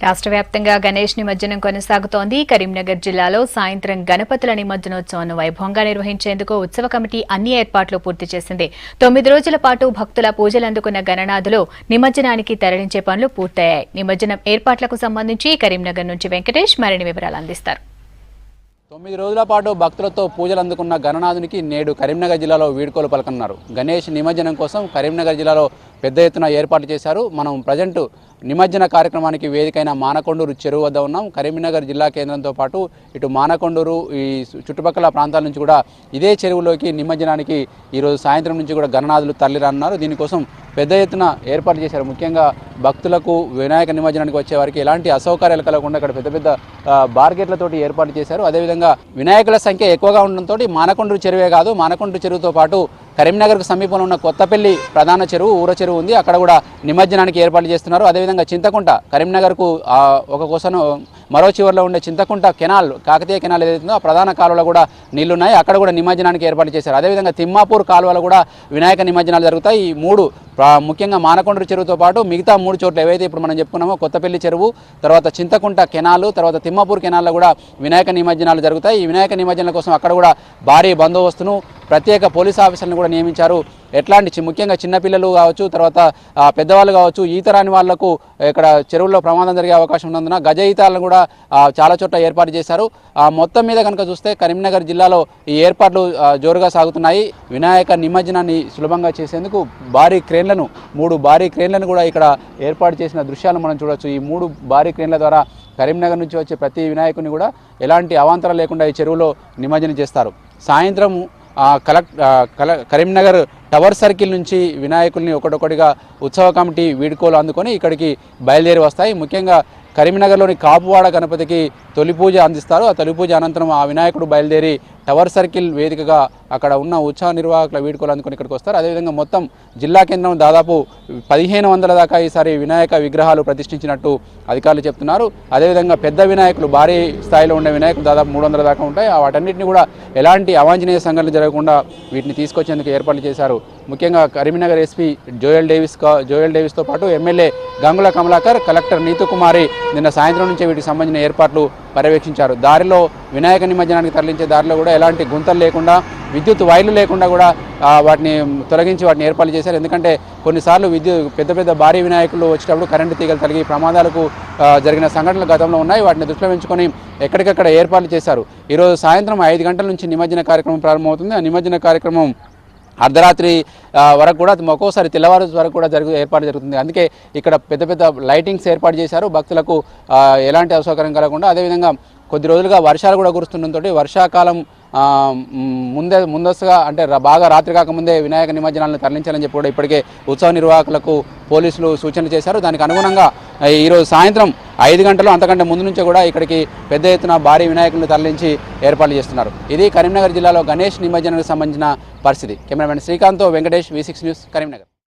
రాష్ట్ర వ్యాప్తంగా గణేష్ నిమజ్జనం కొనసాగుతోంది. కరీంనగర్ జిల్లాలో సాయంత్రం గణపతుల నిమజ్జనోత్సవాన్ని వైభవంగా నిర్వహించేందుకు ఉత్సవ కమిటీ అన్ని ఏర్పాట్లు పూర్తి చేసింది. 9 రోజుల పాటు భక్తుల పూజలు అందుకున్న గణనాథులు నిమజ్జనానికి తరలించే పనులు పూర్తయ్యాయి. నిమజ్జనం ఏర్పాట్లకు సంబంధించి కరీంనగర్ నుంచి వెంకటేష్ మరిన్ని వివరాలు అందిస్తారు. 9 రోజుల పాటు భక్తులతో పూజలు అందుకున్న గణనాథునికి నేడు కరీంనగర్ జిల్లాలో వీడ్కోలు పలకన్నారు. గణేష్ నిమజ్జనం కోసం కరీంనగర్ జిల్లాలో పెద్ద ఎత్తున ఏర్పాట్లు చేశారు. మనం ప్రజెంట్ నిమజ్జన కార్యక్రమానికి వేదికైన మానకొండూరు చెరువు వద్ద ఉన్నాం. కరీంనగర్ జిల్లా కేంద్రంతో పాటు ఇటు మానకొండూరు ఈ చుట్టుపక్కల ప్రాంతాల నుంచి కూడా ఇదే చెరువులోకి నిమజ్జనానికి ఈరోజు సాయంత్రం నుంచి కూడా గణనాథులు తరలిరానున్నారు. దీనికోసం పెద్ద ఎత్తున ఏర్పాటు చేశారు. ముఖ్యంగా భక్తులకు వినాయక నిమజ్జనానికి వచ్చే వారికి ఎలాంటి అసౌకర్యాలు కలగకుండా ఇక్కడ పెద్ద పెద్ద బార్గేట్లతోటి ఏర్పాటు చేశారు. అదేవిధంగా వినాయకుల సంఖ్య ఎక్కువగా ఉండడంతో మానకొండూరు చెరువే కాదు, మానకొండూరు చెరువుతో పాటు కరీంనగర్కు సమీపంలో ఉన్న కొత్తపల్లి ప్రధాన చెరువు ఊర చెరువు ఉంది, అక్కడ కూడా నిమజ్జనానికి ఏర్పాటు చేస్తున్నారు. అదేవిధంగా చింతకుంట కరీంనగర్కు ఒక కోసను మరో చివరిలో ఉండే చింతకుంట కెనాల్, కాకతీయ కెనాల్ ఏదైతుందో ఆ ప్రధాన కాలువలో కూడా నీళ్లున్నాయి, అక్కడ కూడా నిమజ్జనానికి ఏర్పాటు చేశారు. అదేవిధంగా తిమ్మాపూర్ కాలువలో కూడా వినాయక నిమజ్జనాలు జరుగుతాయి. ఈ మూడు ముఖ్యంగా మానకొండూరు చెరువుతో పాటు మిగతా 3 చోట్ల ఏవైతే ఇప్పుడు మనం చెప్పుకున్నామో కొత్తపల్లి చెరువు, తర్వాత చింతకుంట కెనాలు, తర్వాత తిమ్మాపూర్ కెనాల్లో కూడా వినాయక నిమజ్జనాలు జరుగుతాయి. ఈ వినాయక నిమజ్జనాల కోసం అక్కడ కూడా భారీ బందోబస్తును ప్రత్యేక పోలీస్ ఆఫీసర్లను కూడా నియమించారు. ఎట్లాంటి ముఖ్యంగా చిన్నపిల్లలు కావచ్చు, తర్వాత పెద్దవాళ్ళు కావచ్చు, ఈత రాని వాళ్లకు ఇక్కడ చెరువుల్లో ప్రమాదం జరిగే అవకాశం ఉన్నందున గజ ఈతాలను కూడా చాలా చోట్ల ఏర్పాటు చేశారు. మొత్తం మీద కనుక చూస్తే కరీంనగర్ జిల్లాలో ఈ ఏర్పాట్లు జోరుగా సాగుతున్నాయి. వినాయక నిమజ్జనాన్ని సులభంగా చేసేందుకు భారీ క్రేన్లను 3 భారీ క్రేన్లను కూడా ఇక్కడ ఏర్పాటు చేసిన దృశ్యాలు మనం చూడవచ్చు. ఈ 3 భారీ క్రేన్ల ద్వారా కరీంనగర్ నుంచి వచ్చే ప్రతి వినాయకుని కూడా ఎలాంటి అవాంతరం లేకుండా ఈ చెరువులో నిమజ్జనం చేస్తారు. సాయంత్రం కరీంనగర్ టవర్ సర్కిల్ నుంచి వినాయకుల్ని ఒకటొకటిగా ఉత్సవ కమిటీ వీడ్కోలు అందుకొని ఇక్కడికి బయలుదేరి వస్తాయి. ముఖ్యంగా కరీంనగర్లోని కాపువాడ గణపతికి తొలి పూజ అందిస్తారు. ఆ తొలి పూజ అనంతరం ఆ వినాయకుడు బయలుదేరి టవర్ సర్కిల్ వేదికగా అక్కడ ఉన్న ఉత్సవ నిర్వాహకుల వీడ్కోలు అందుకొని ఇక్కడికి వస్తారు. అదేవిధంగా మొత్తం జిల్లా కేంద్రం దాదాపు 1500 దాకా ఈసారి వినాయక విగ్రహాలు ప్రతిష్ఠించినట్టు అధికారులు చెప్తున్నారు. అదేవిధంగా పెద్ద వినాయకులు భారీ స్థాయిలో ఉండే వినాయకులు దాదాపు 300 దాకా ఉంటాయి. వాటన్నిటిని కూడా ఎలాంటి అవాంఛనీయ సంఘటనలు జరగకుండా వీటిని తీసుకొచ్చేందుకు ఏర్పాట్లు చేశారు. ముఖ్యంగా కరీంనగర్ ఎస్పీ జోయల్ డేవిస్తో పాటు ఎమ్మెల్యే గంగుల కమలాకర్, కలెక్టర్ నీతు కుమారి నిన్న సాయంత్రం నుంచే వీటికి సంబంధించిన ఏర్పాట్లు పర్యవేక్షించారు. దారిలో వినాయక నిమజ్జనానికి తరలించే దారిలో కూడా ఎలాంటి గుంతలు లేకుండా, విద్యుత్ వైర్లు లేకుండా కూడా వాటిని తొలగించి వాటిని ఏర్పాటు చేశారు. ఎందుకంటే కొన్నిసార్లు పెద్ద భారీ వినాయకులు వచ్చేటప్పుడు కరెంటు తీగలు తగిలి ప్రమాదాలకు జరిగిన సంఘటనలు గతంలో ఉన్నాయి. వాటిని దృష్టిలో ఉంచుకొని ఎక్కడికక్కడ ఏర్పాట్లు చేశారు. ఈరోజు సాయంత్రం 5 గంటల నుంచి నిమజ్జన కార్యక్రమం ప్రారంభమవుతుంది. ఆ నిమజ్జన కార్యక్రమం అర్ధరాత్రి వరకు కూడా, ఒక్కోసారి తెల్లవారు వరకు కూడా ఏర్పాటు జరుగుతుంది. అందుకే ఇక్కడ పెద్ద లైటింగ్స్ ఏర్పాటు చేశారు భక్తులకు ఎలాంటి అసౌకర్యం కలగకుండా. అదేవిధంగా కొద్ది రోజులుగా వర్షాలు కూడా కురుస్తుండటంతో వర్షాకాలం ముందస్తుగా అంటే బాగా రాత్రి కాకముందే వినాయక నిమజ్జనాలను తరలించాలని చెప్పి కూడా ఇప్పటికే ఉత్సవ నిర్వాహకులకు పోలీసులు సూచనలు చేశారు. దానికి అనుగుణంగా ఈరోజు సాయంత్రం 5 గంటలు అంతకంటే ముందు నుంచే కూడా ఇక్కడికి పెద్ద ఎత్తున భారీ వినాయకులను తరలించి ఏర్పాట్లు చేస్తున్నారు. ఇది కరీంనగర్ జిల్లాలో గణేష్ నిమజ్జనానికి సంబంధించిన పరిస్థితి. కెమెరామెన్ శ్రీకాంత్తో వెంకటేష్, V6 న్యూస్, కరీంనగర్.